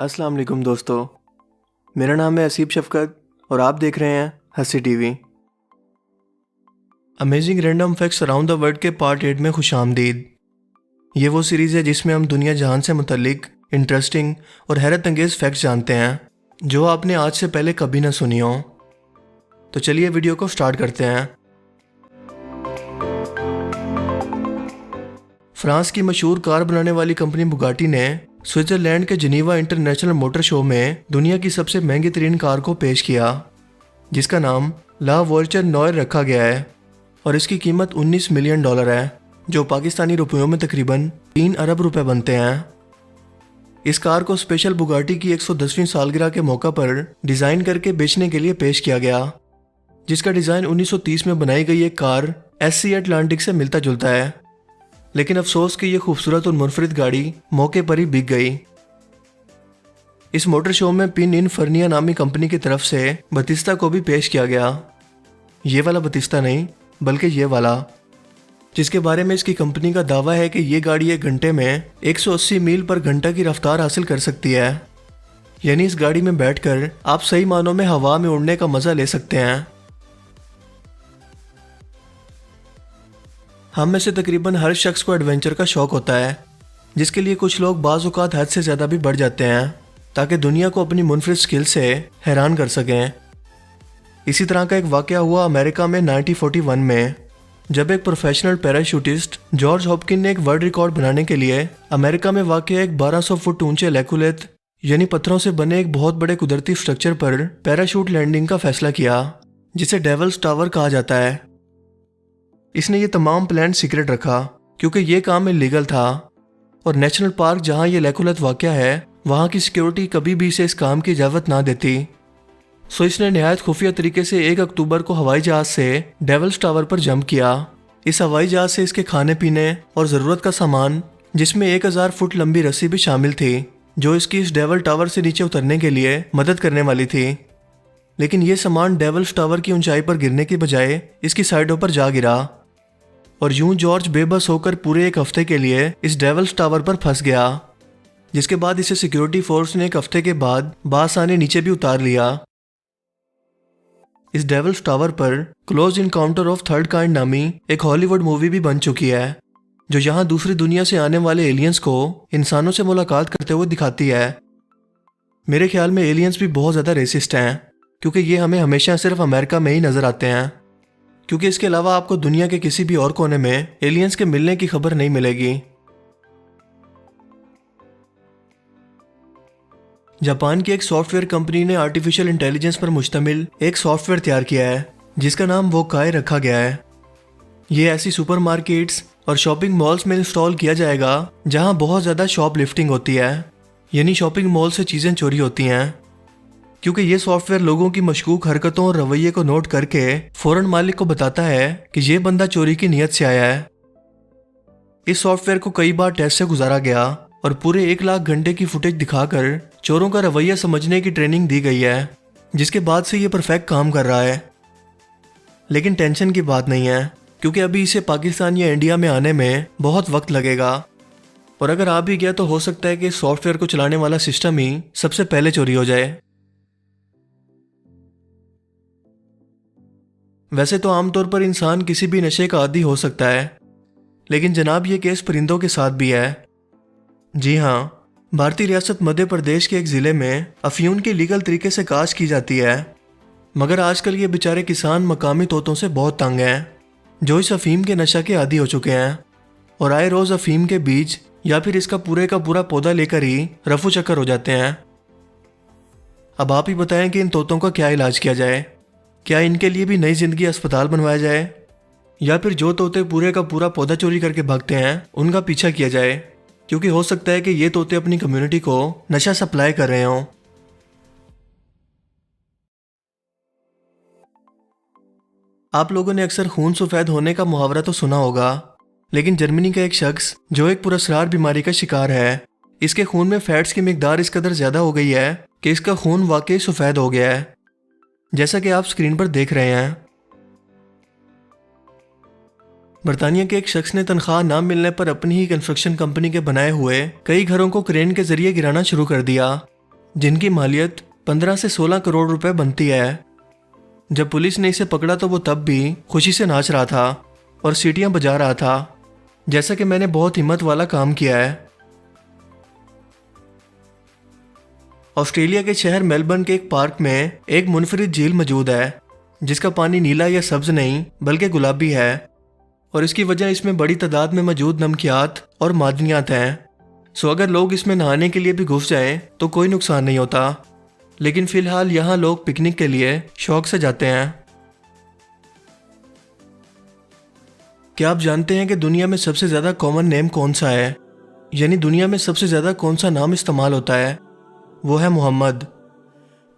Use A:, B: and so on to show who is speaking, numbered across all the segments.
A: अस्सलाम वालेकुम दोस्तों, मेरा नाम है असीब शफ़क़त और आप देख रहे हैं हंसी TV. Amazing random facts around the world के पार्ट 8 में खुशामदीद। ये वो सीरीज़ है जिसमें हम दुनिया जहान से मुतल्लिक इंटरेस्टिंग और हैरत अंगेज़ फैक्ट्स जानते हैं जो आपने आज से पहले कभी ना सुनी हो। तो चलिए वीडियो को स्टार्ट करते हैं। फ्रांस की मशहूर कार बनाने वाली कंपनी बुगाटी ने स्विट्ज़रलैंड के जिनीवा इंटरनेशनल मोटर शो में दुनिया की सबसे महंगी तरीन कार को पेश किया, जिसका नाम ला वोल्चर नॉयर रखा गया है और इसकी कीमत $19 मिलियन है, जो पाकिस्तानी रुपयों में तकरीबन 3 अरब रुपए बनते हैं। इस कार को स्पेशल बुगाटी की 110वीं सालगिरह के मौका पर डिज़ाइन करके बेचने के लिए पेश किया गया, जिसका डिज़ाइन 1930 में बनाई गई एक कार SC अटलांटिक से मिलता जुलता है। लेकिन अफसोस कि यह खूबसूरत और मुनफरिद गाड़ी मौके पर ही बिक गई। इस मोटर शो में पिन इन फर्निया नामी कंपनी की तरफ से बतिस्ता को भी पेश किया गया। ये वाला बतिस्ता नहीं, बल्कि ये वाला, जिसके बारे में इसकी कंपनी का दावा है कि ये गाड़ी 1 घंटे में 180 मील पर घंटा की रफ्तार हासिल कर सकती है। यानी इस गाड़ी में बैठकर आप सही मानों में हवा में उड़ने का मजा ले सकते हैं। हम में से तकरीबन हर शख्स को एडवेंचर का शौक होता है, जिसके लिए कुछ लोग बाज़ औक़ात हद से ज़्यादा भी बढ़ जाते हैं ताकि दुनिया को अपनी मुनफरिद स्किल से हैरान कर सकें। इसी तरह का एक वाक़या हुआ अमेरिका में 1941 में, जब एक प्रोफेशनल पैराशूटिस्ट जॉर्ज हॉपकिन ने एक वर्ल्ड रिकॉर्ड बनाने के लिए अमेरिका में वाक़या एक 1200 फुट ऊंचे लेकुलेथ यानी पत्थरों से बने एक बहुत बड़े कुदरती स्ट्रक्चर पर पैराशूट लैंडिंग का फैसला किया, जिसे डेविल्स टावर कहा जाता है। इसने ये तमाम प्लान सीक्रेट रखा क्योंकि ये काम इलीगल था और नेशनल पार्क जहाँ ये लेकुलेथ वाक़या है वहाँ की सिक्योरिटी कभी भी इसे इस काम की इजाज़त ना देती। सो इसने नहायत खुफिया तरीके से 1 अक्टूबर को हवाई जहाज़ से डेविल्स टावर पर जंप किया। इस हवाई जहाज़ से इसके खाने पीने और ज़रूरत का सामान, जिसमें 1000 फुट लंबी रस्सी भी शामिल थी, जो इसकी इस डेविल टावर से नीचे उतरने के लिए मदद करने वाली थी। लेकिन ये सामान डेविल्स टावर की ऊंचाई पर गिरने की बजाय इसकी साइडों पर जा गिरा और यूं जॉर्ज बेबस होकर पूरे 1 हफ्ते के लिए इस डेविल्स टावर पर फंस गया, जिसके बाद इसे सिक्योरिटी फोर्स ने 1 हफ्ते के बाद बासाने नीचे भी उतार लिया। इस डेविल्स टावर पर close encounter of third kind नामी एक हॉलीवुड मूवी भी बन चुकी है, जो यहाँ दूसरी दुनिया से आने वाले एलियंस को इंसानों से मुलाकात करते हुए दिखाती है। मेरे ख्याल में एलियंस भी बहुत ज़्यादा रेसिस्ट हैं, क्योंकि ये हमें हमेशा सिर्फ अमेरिका में ही नज़र आते हैं, क्योंकि इसके अलावा आपको दुनिया के किसी भी और कोने में एलियंस के मिलने की खबर नहीं मिलेगी। जापान की एक सॉफ्टवेयर कंपनी ने आर्टिफिशियल इंटेलिजेंस पर मुश्तमिल एक सॉफ्टवेयर तैयार किया है, जिसका नाम वोकाई रखा गया है। ये ऐसी सुपरमार्केट्स और शॉपिंग मॉल्स में इंस्टॉल किया जाएगा जहां बहुत ज़्यादा शॉप लिफ्टिंग होती है, यानी शॉपिंग मॉल से चीज़ें चोरी होती हैं। क्योंकि ये सॉफ्टवेयर लोगों की मशकूक हरकतों और रवैये को नोट करके फौरन मालिक को बताता है कि ये बंदा चोरी की नीयत से आया है। इस सॉफ्टवेयर को कई बार टेस्ट से गुजारा गया और पूरे 1 लाख घंटे की फुटेज दिखाकर चोरों का रवैया समझने की ट्रेनिंग दी गई है, जिसके बाद से ये परफेक्ट काम कर रहा है। लेकिन टेंशन की बात नहीं है, क्योंकि अभी इसे पाकिस्तान या इंडिया में आने में बहुत वक्त लगेगा और अगर आ भी गया तो हो सकता है कि इस सॉफ्टवेयर को चलाने वाला सिस्टम ही सबसे पहले चोरी हो जाए। वैसे तो आमतौर पर इंसान किसी भी नशे का आदी हो सकता है, लेकिन जनाब ये केस परिंदों के साथ भी है। जी हाँ, भारतीय रियासत मध्य प्रदेश के एक ज़िले में अफीम की लीगल तरीके से काश्त की जाती है, मगर आजकल ये बेचारे किसान मकामी तोतों से बहुत तंग हैं, जो इस अफीम के नशा के आदी हो चुके हैं और आए रोज़ अफीम के बीज या फिर इसका पूरे का पूरा पौधा लेकर ही रफू चक्कर हो जाते हैं। अब आप ही बताएं कि इन तोतों का क्या इलाज किया जाए। क्या इनके लिए भी नई जिंदगी अस्पताल बनवाया जाए, या फिर जो तोते पूरे का पूरा पौधा चोरी करके भागते हैं उनका पीछा किया जाए, क्योंकि हो सकता है कि ये तोते अपनी कम्युनिटी को नशा सप्लाई कर रहे हों। आप लोगों ने अक्सर खून सफ़ेद होने का मुहावरा तो सुना होगा, लेकिन जर्मनी का एक शख्स जो एक पुरस्कार बीमारी का शिकार है, इसके खून में फैट्स की मिकदार इस कदर ज़्यादा हो गई है कि इसका खून वाकई सफ़ेद हो गया है, जैसा कि आप स्क्रीन पर देख रहे हैं। बरतानिया के एक शख्स ने तनख्वाह ना मिलने पर अपनी ही कंस्ट्रक्शन कंपनी के बनाए हुए कई घरों को क्रेन के जरिए गिराना शुरू कर दिया जिनकी मालियत 15 से 16 करोड़ रुपए बनती है। जब पुलिस ने इसे पकड़ा तो वो तब भी खुशी से नाच रहा था और सीटियां बजा रहा था, जैसा कि मैंने बहुत हिम्मत वाला काम किया है। ऑस्ट्रेलिया के शहर मेलबर्न के एक पार्क में एक मुनफरिद झील मौजूद है, जिसका पानी नीला या सब्ज नहीं बल्कि गुलाबी है, और इसकी वजह इसमें बड़ी तादाद में मौजूद नमकियात और मादनियात हैं। सो अगर लोग इसमें नहाने के लिए भी घुस जाएं तो कोई नुकसान नहीं होता, लेकिन फिलहाल यहाँ लोग पिकनिक के लिए शौक से जाते हैं। क्या आप जानते हैं कि दुनिया में सबसे ज़्यादा कॉमन नेम कौन सा है, यानी दुनिया में सबसे ज़्यादा कौन सा नाम इस्तेमाल होता है? वो है मोहम्मद।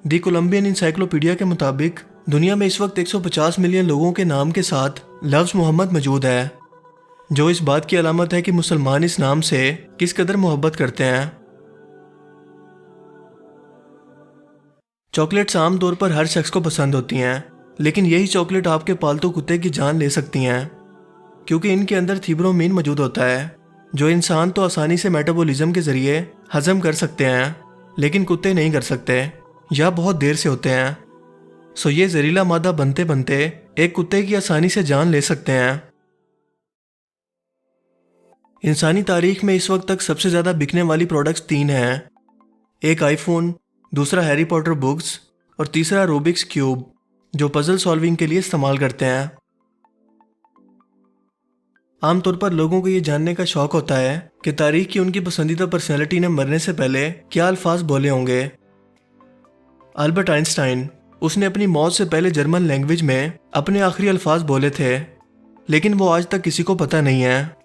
A: दी कोलंबियन इंसाइक्लोपीडिया के मुताबिक दुनिया में इस वक्त 150 मिलियन लोगों के नाम के साथ लफ्ज़ मोहम्मद मौजूद है, जो इस बात की अलामत है कि मुसलमान इस नाम से किस कदर मोहब्बत करते हैं। चॉकलेट्स आमतौर पर हर शख्स को पसंद होती हैं, लेकिन यही चॉकलेट आपके पालतू कुत्ते की जान ले सकती हैं, क्योंकि इनके अंदर थीब्रोमीन मौजूद होता है, जो इंसान तो आसानी से मेटाबॉलिज्म के जरिए हजम कर सकते हैं, लेकिन कुत्ते नहीं कर सकते या बहुत देर से होते हैं। सो ये जहरीला मादा बनते बनते एक कुत्ते की आसानी से जान ले सकते हैं। इंसानी तारीख में इस वक्त तक सबसे ज़्यादा बिकने वाली प्रोडक्ट्स 3 हैं। एक आईफोन, दूसरा हैरी पॉटर बुक्स और तीसरा रूबिक्स क्यूब, जो पजल सॉल्विंग के लिए इस्तेमाल करते हैं। आमतौर पर लोगों को ये जानने का शौक होता है कि तारीख की उनकी पसंदीदा पर्सनैलिटी ने मरने से पहले क्या अल्फाज बोले होंगे। अल्बर्ट आइंस्टाइन, उसने अपनी मौत से पहले जर्मन लैंग्वेज में अपने आखिरी अल्फाज बोले थे, लेकिन वो आज तक किसी को पता नहीं है,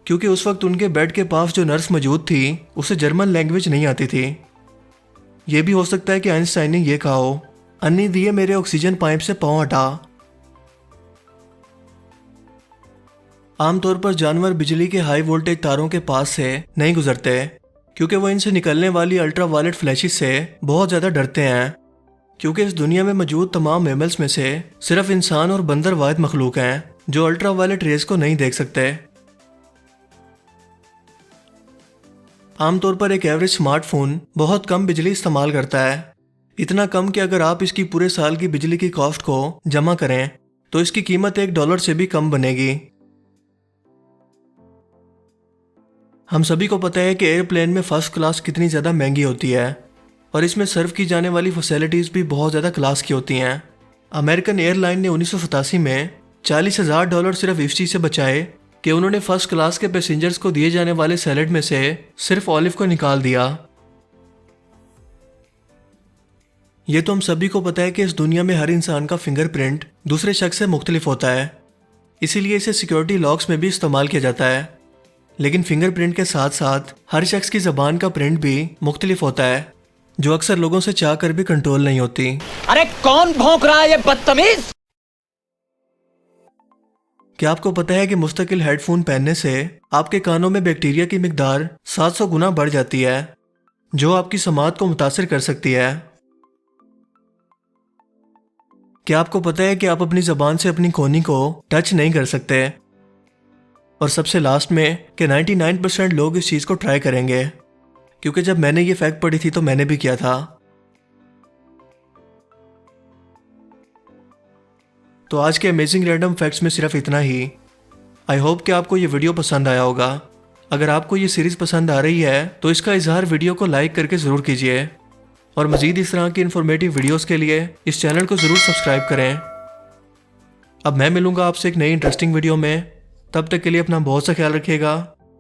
A: क्योंकि उस वक्त उनके बेड के पास जो नर्स मौजूद थी उसे जर्मन लैंग्वेज नहीं आती थी। यह भी हो सकता है कि आइंस्टाइन ने यह कहा हो, अन्नी दिए मेरे ऑक्सीजन पाइप से पाँव हटा। आमतौर पर जानवर बिजली के हाई वोल्टेज तारों के पास से नहीं गुजरते, क्योंकि वो इनसे निकलने वाली अल्ट्रा वायलेट फ्लैशेस से बहुत ज़्यादा डरते हैं, क्योंकि इस दुनिया में मौजूद तमाम मैमल्स में से सिर्फ इंसान और बंदर वाहिद मखलूक हैं जो अल्ट्रा वायलेट रेस को नहीं देख सकते। आमतौर पर एक एवरेज स्मार्टफोन बहुत कम बिजली इस्तेमाल करता है, इतना कम कि अगर आप इसकी पूरे साल की बिजली की कॉस्ट को जमा करें तो इसकी कीमत $1 से भी कम बनेगी। हम सभी को पता है कि एयरप्लेन में फर्स्ट क्लास कितनी ज़्यादा महंगी होती है, और इसमें सर्व की जाने वाली फैसिलिटीज़ भी बहुत ज़्यादा क्लास की होती हैं। अमेरिकन एयरलाइन ने 1987 में $40,000 सिर्फ इस चीज़ से बचाए कि उन्होंने फर्स्ट क्लास के पैसेंजर्स को दिए जाने वाले सैलेड में से सिर्फ ऑलिव को निकाल दिया। ये तो हम सभी को पता है कि इस दुनिया में हर इंसान का फिंगरप्रिंट दूसरे शख्स से मुख्तलिफ होता है, इसीलिए इसे सिक्योरिटी लॉक्स में भी इस्तेमाल किया जाता है। लेकिन फिंगरप्रिंट के साथ साथ हर शख्स की ज़बान का प्रिंट भी मुख्तलिफ होता है, जो अक्सर लोगों से चाह कर भी कंट्रोल नहीं होती।
B: अरे कौन भौंक रहा है ये बदतमीज?
A: क्या आपको पता है कि मुस्तकिल हेडफोन पहनने से आपके कानों में बैक्टीरिया की मिकदार 700 गुना बढ़ जाती है, जो आपकी समात को मुतासिर कर सकती है। क्या आपको पता है कि आप अपनी ज़बान से अपनी कोहनी को टच नहीं कर सकते? और सबसे लास्ट में कि 99% लोग इस चीज़ को ट्राई करेंगे, क्योंकि जब मैंने ये फैक्ट पढ़ी थी तो मैंने भी किया था। तो आज के अमेजिंग रैंडम फैक्ट्स में सिर्फ इतना ही। आई होप कि आपको ये वीडियो पसंद आया होगा। अगर आपको ये सीरीज़ पसंद आ रही है तो इसका इजहार वीडियो को लाइक करके ज़रूर कीजिए, और मज़ीद इस तरह की इन्फॉर्मेटिव वीडियोस के लिए इस चैनल को ज़रूर सब्सक्राइब करें। अब मैं मिलूँगा आपसे एक नई इंटरेस्टिंग वीडियो में। तब तक के लिए अपना बहुत सा ख्याल रखिएगा।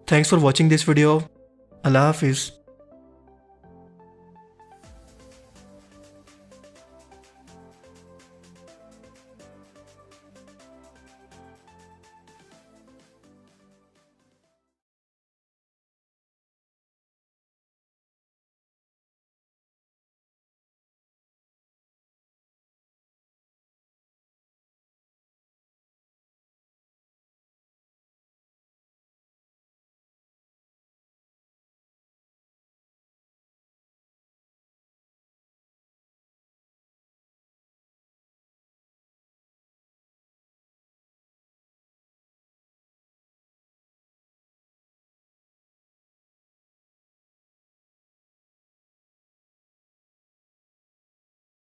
A: Thanks for watching this video. अल्लाह हाफिज़।